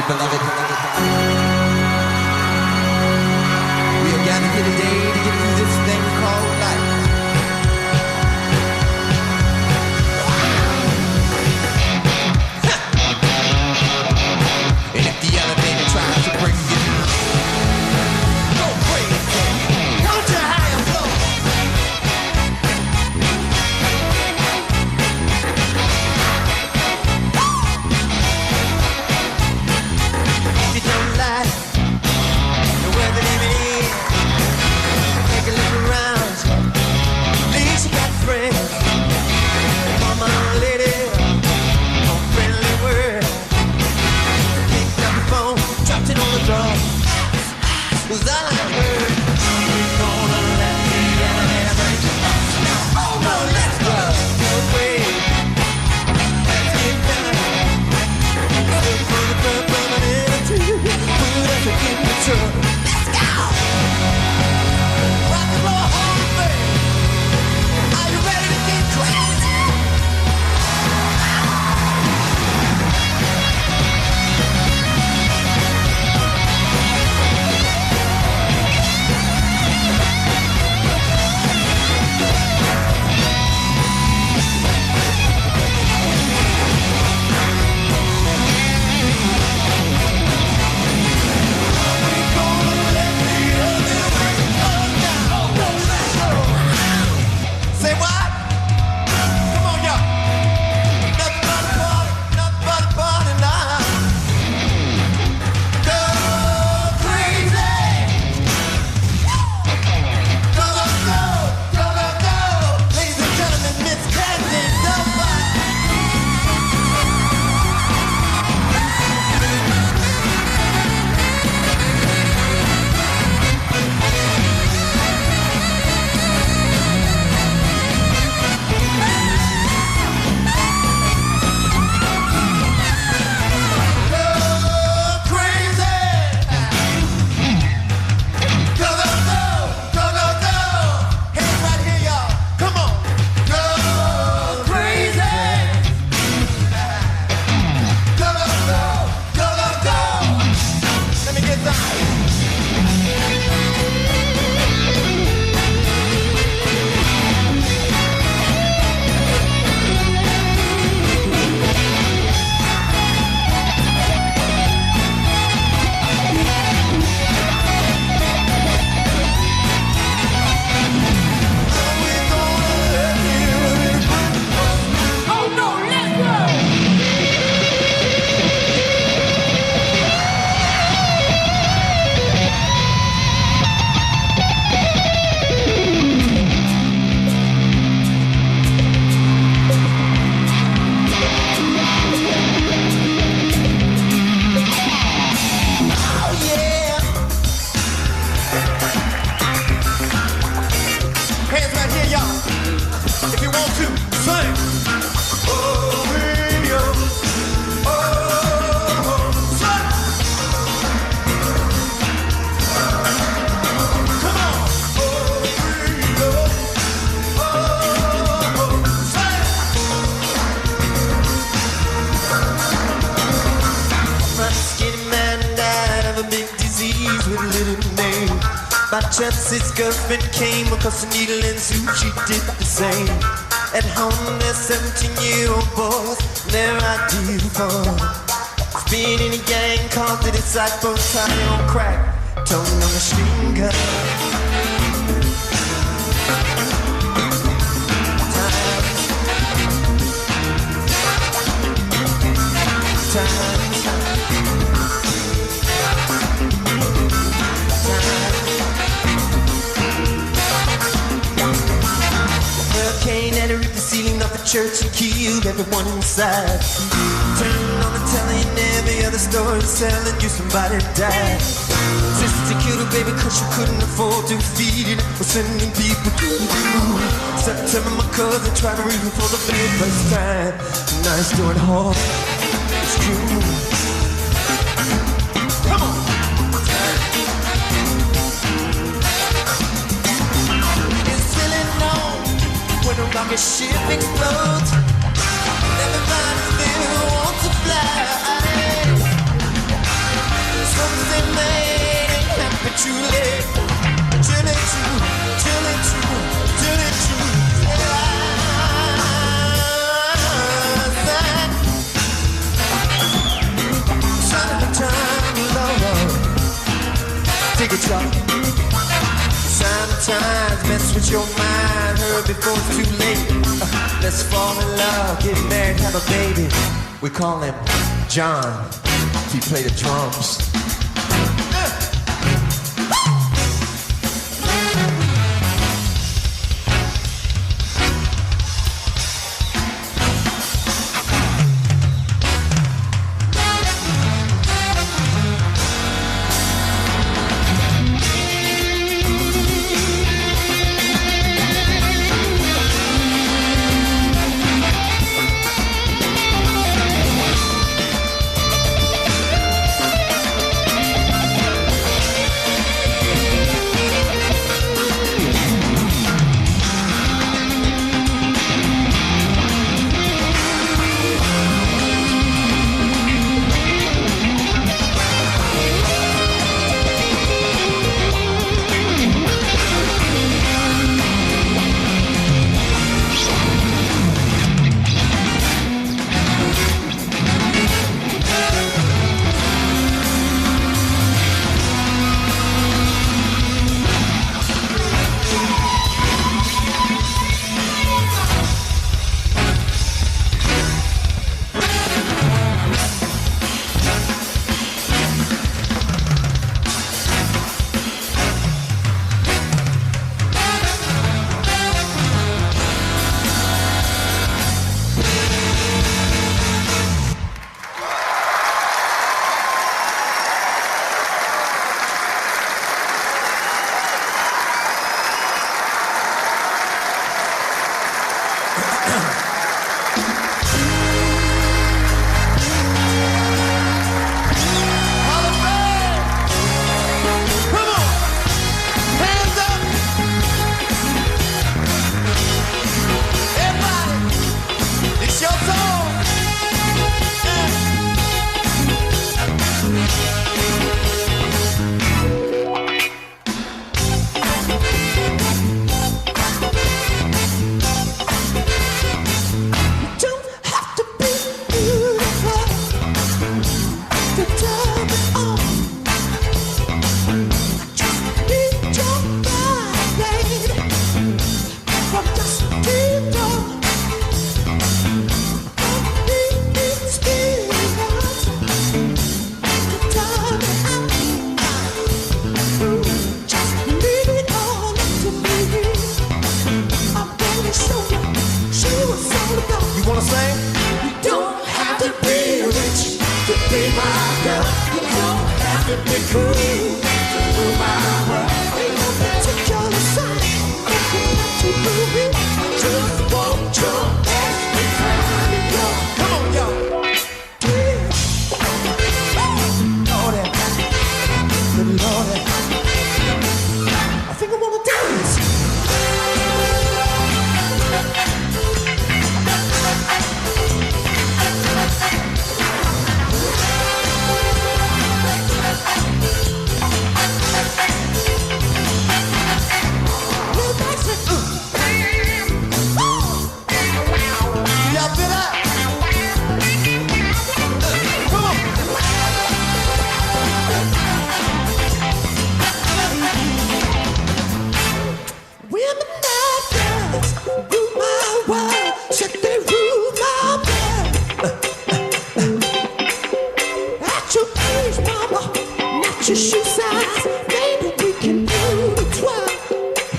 beloved. We are gathered here today to get through this thing called life. And if the elevator tries to bring you, go crazy. Go to higher floor. If you don't like the weather living in, take a look around. Alicia got friends. Mama, lady, no friendly word. Picked up the phone, dropped it on the drawer. Was all I heard. We're gonna let the elevator break. Oh no, let's go. No way. Let's get better. Look for the permanent. Put us in control. Let's go. Rock and roll Hall of Fame. Are you ready to get crazy? Say what? Come on, y'all. Nothing but a party, nothing but a party now. Go crazy. Go, go, go. Go, go, go. Ladies and gentlemen, Miss Candy, somebody. By chance his girlfriend came across a needle and Sushi did the same. At home there's 17-year-old boys, their ideal fun. Being in a gang called the disciple, tie on crack, tongue on a string gun. Hurricane and it ripped the ceiling off the church and killed everyone inside. Turn on the telly and every other story selling you somebody died. Sister killed her baby cause she couldn't afford to feed it. Was sending people to the moon. September my cousin tried to read me for the very first time. Now he's doing hard. It's true. Come on. It's really known when a rocket ship explodes. Everybody still wants to fly. Sometimes mess with your mind, hurry before it's too late. Let's fall in love, get married, have a baby. We call him John. He played the drums.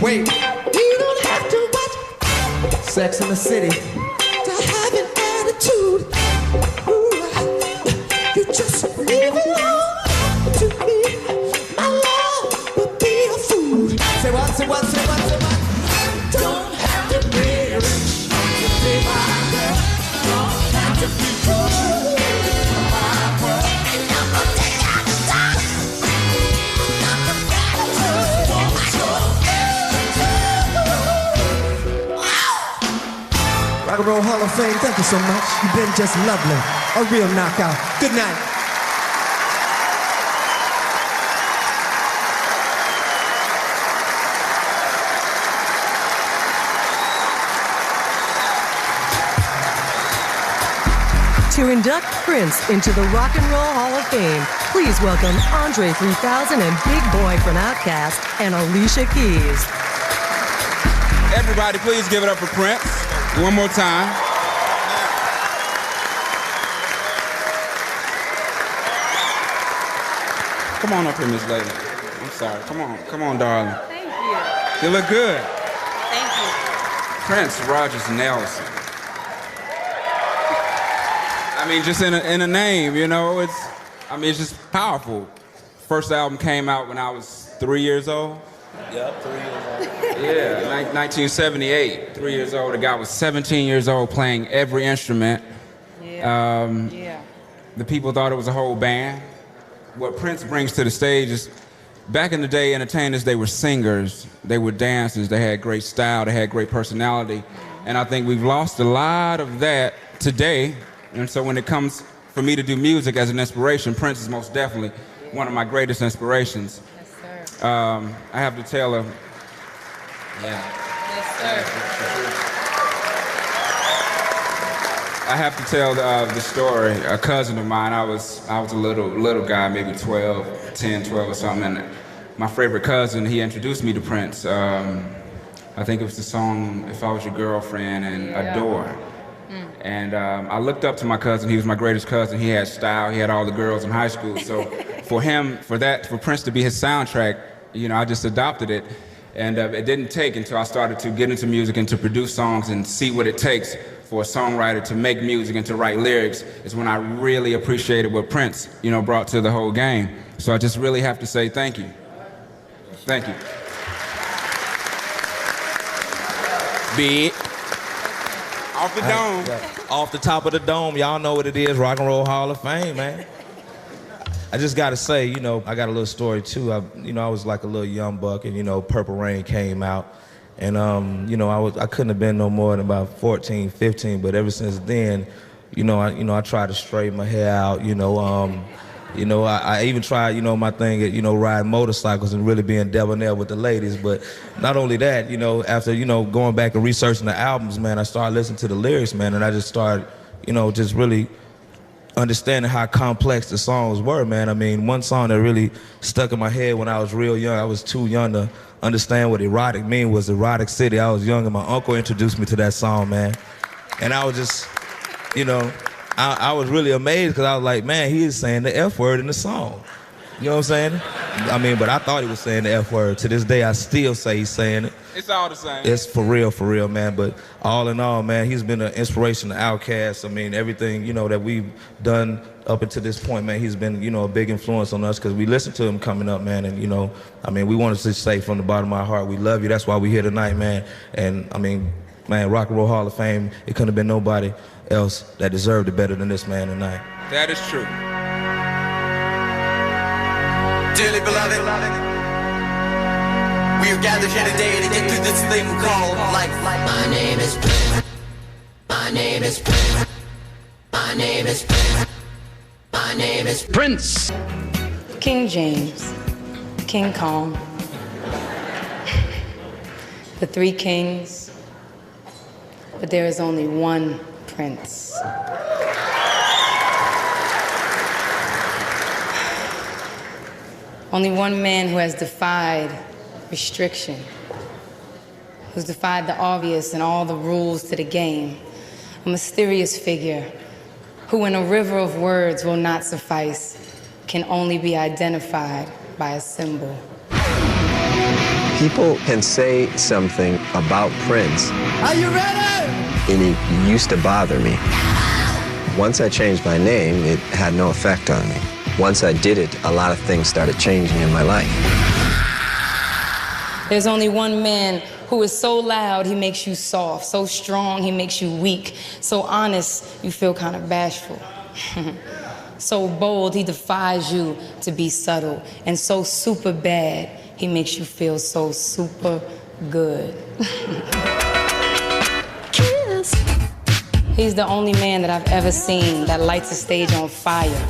Wait, you don't have to watch Sex in the City to have an attitude. Ooh, you just leave it on to me. My love will be a fool. Say what, say what, say what, say what? Don't have to be rich to be my girl. Don't have to be cool for my world. I'm gonna take out the sun. I'm the better for my soul. Rock and Roll Hall of Fame, thank you so much. You've been just lovely. A real knockout. Good night. To induct Prince into the Rock and Roll Hall of Fame, please welcome Andre 3000 and Big Boy from Outkast and Alicia Keys. Everybody, please give it up for Prince. One more time. Come on up here, Miss Lady. I'm sorry. Come on, darling. Thank you. You look good. Thank you. Prince Rogers Nelson. I mean, just in a name, you know, it's just powerful. First album came out when I was 3 years old. Yep, 3 years old. Yeah, 1978. 3 years old. The guy was 17 years old playing every instrument. Yeah. The people thought it was a whole band. What Prince brings to the stage is, back in the day, entertainers, they were singers, they were dancers, they had great style, they had great personality. And I think we've lost a lot of that today. And so when it comes for me to do music as an inspiration, Prince is most definitely one of my greatest inspirations. Yes, sir. I have to tell her, Yes, sir. I have to tell the story. A cousin of mine, I was a little guy, maybe 10, 12 or something, and my favorite cousin, he introduced me to Prince. I think it was the song "If I Was Your Girlfriend" and "Adore." And I looked up to my cousin. He was my greatest cousin. He had style. He had all the girls in high school. So for Prince to be his soundtrack, you know, I just adopted it. And it didn't take until I started to get into music and to produce songs and see what it takes for a songwriter to make music and to write lyrics is when I really appreciated what Prince, you know, brought to the whole game. So I just really have to say thank you. Thank you. Big. Off the dome. Off the top of the dome, y'all know what it is, Rock and Roll Hall of Fame, man. I just gotta say, you know, I got a little story too. I was like a little young buck, and you know, Purple Rain came out, and you know, I couldn't have been no more than about 14, 15. But ever since then, I tried to straighten my hair out. I even tried, my thing at, riding motorcycles and really being debonair with the ladies. But not only that, after, going back and researching the albums, man, I started listening to the lyrics, man, and I just started, just really understanding how complex the songs were, man. I mean, one song that really stuck in my head when I was real young, I was too young to understand what erotic mean, was Erotic City. I was young and my uncle introduced me to that song, man. And I was just, I was really amazed because I was like, man, he is saying the F word in the song. You know what I'm saying? I mean, but I thought he was saying the F word. To this day, I still say he's saying it. It's all the same. It's for real, man. But all in all, man, he's been an inspiration to Outkast. I mean, everything, that we've done up until this point, man, he's been, a big influence on us because we listened to him coming up, man. And, we wanted to say from the bottom of our heart, we love you. That's why we're here tonight, man. And, man, Rock and Roll Hall of Fame, it couldn't have been nobody else that deserved it better than this man tonight. That is true. Dearly beloved, we are gathered here today to get through this thing we call life. My name is Prince. My name is Prince. My name is Prince. My name is Prince. King James, King Kong, the three kings, but there is only one Prince. Only one man who has defied restriction, who's defied the obvious and all the rules to the game. A mysterious figure who in a river of words will not suffice, can only be identified by a symbol. People can say something about Prince. Are you ready? And it used to bother me. Once I changed my name, it had no effect on me. Once I did it, a lot of things started changing in my life. There's only one man who is so loud he makes you soft, so strong he makes you weak, so honest you feel kind of bashful. So bold he defies you to be subtle, and so super bad he makes you feel so super good. Kiss. He's the only man that I've ever seen that lights a stage on fire,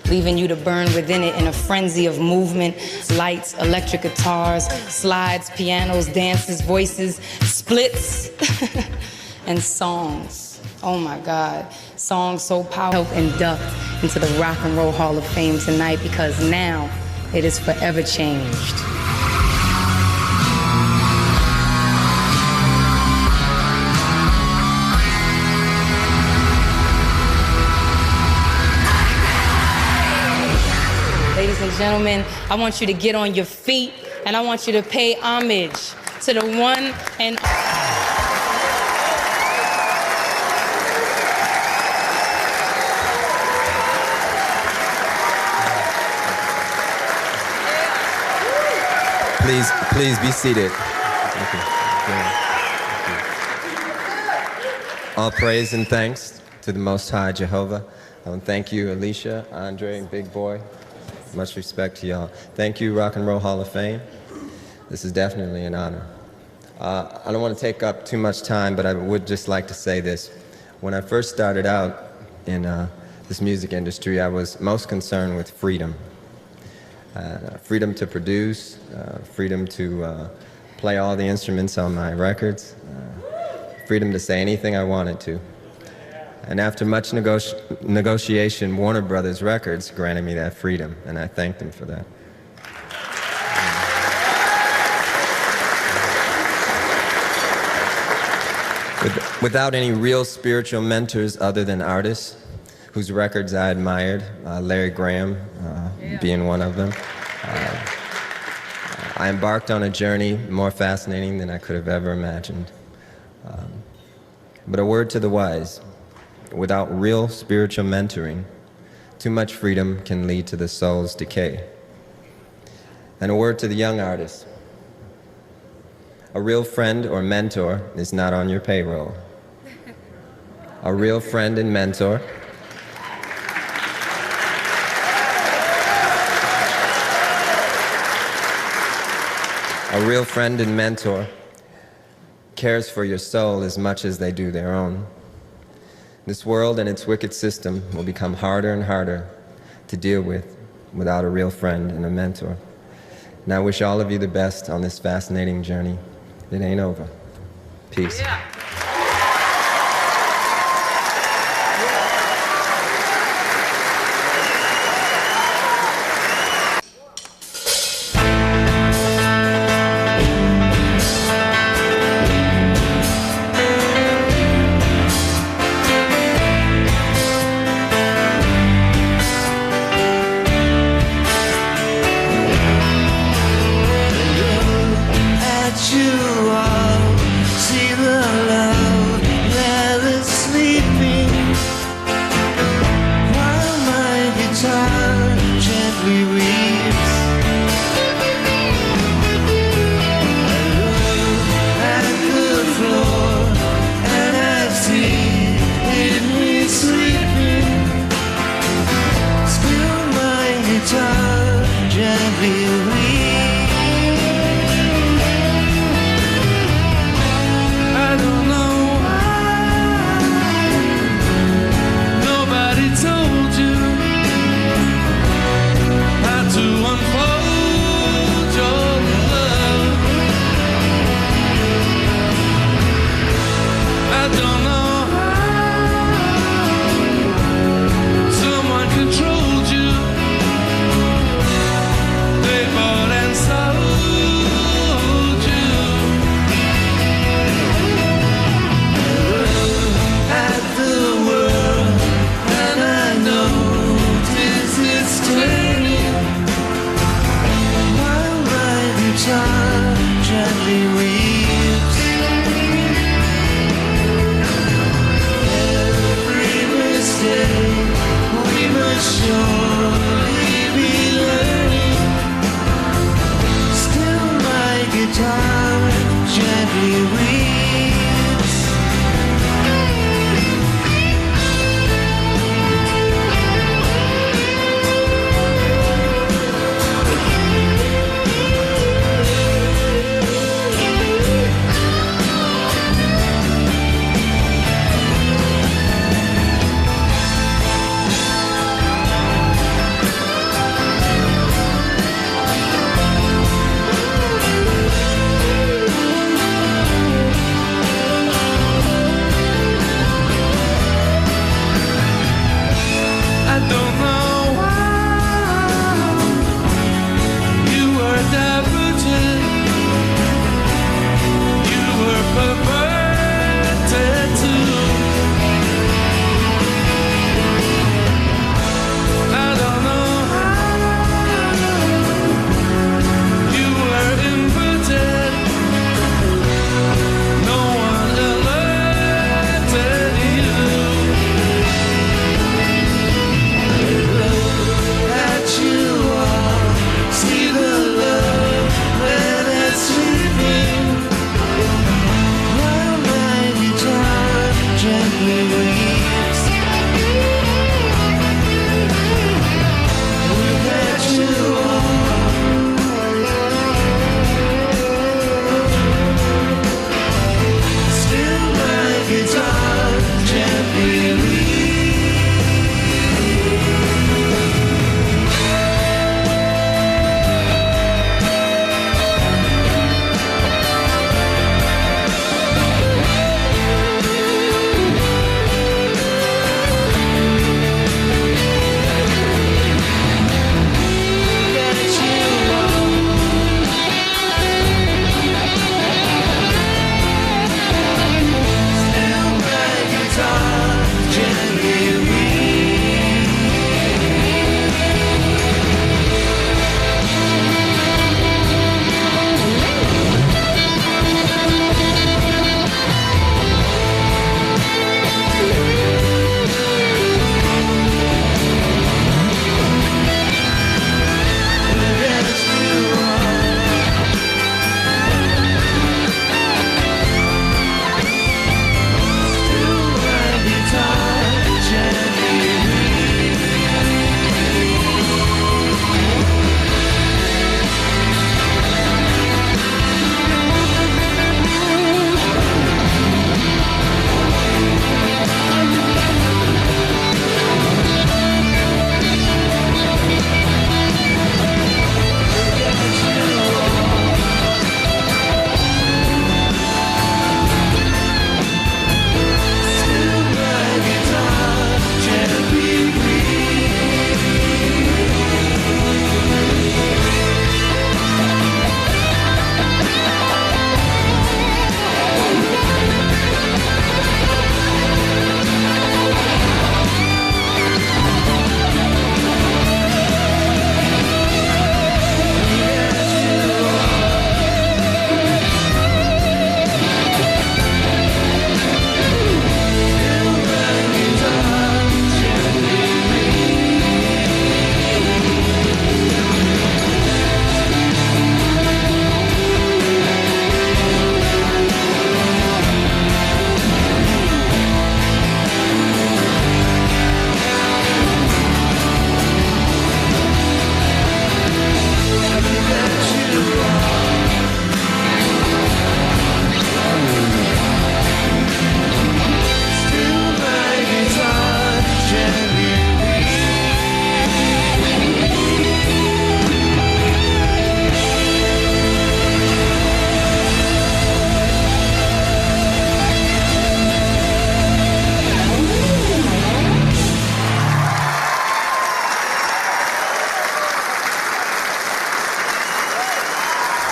leaving you to burn within it in a frenzy of movement, lights, electric guitars, slides, pianos, dances, voices, splits, and songs. Oh my God, song so powerful. Help induct into the Rock and Roll Hall of Fame tonight because now it is forever changed. Ladies and gentlemen, I want you to get on your feet and I want you to pay homage to the one and Please be seated. Thank you. All praise and thanks to the Most High Jehovah. Thank you, Alicia, Andre, and Big Boy. Much respect to y'all. Thank you, Rock and Roll Hall of Fame. This is definitely an honor. I don't want to take up too much time, but I would just like to say this. When I first started out in this music industry, I was most concerned with freedom. Freedom to produce, freedom to play all the instruments on my records, freedom to say anything I wanted to. And after much negotiation, Warner Brothers Records granted me that freedom, and I thank them for that. Without any real spiritual mentors other than artists whose records I admired, Larry Graham being one of them, I embarked on a journey more fascinating than I could have ever imagined. But a word to the wise. Without real spiritual mentoring, too much freedom can lead to the soul's decay. And a word to the young artists. A real friend or mentor is not on your payroll. A real friend and mentor cares for your soul as much as they do their own. This world and its wicked system will become harder and harder to deal with without a real friend and a mentor. And I wish all of you the best on this fascinating journey. It ain't over. Peace. Yeah.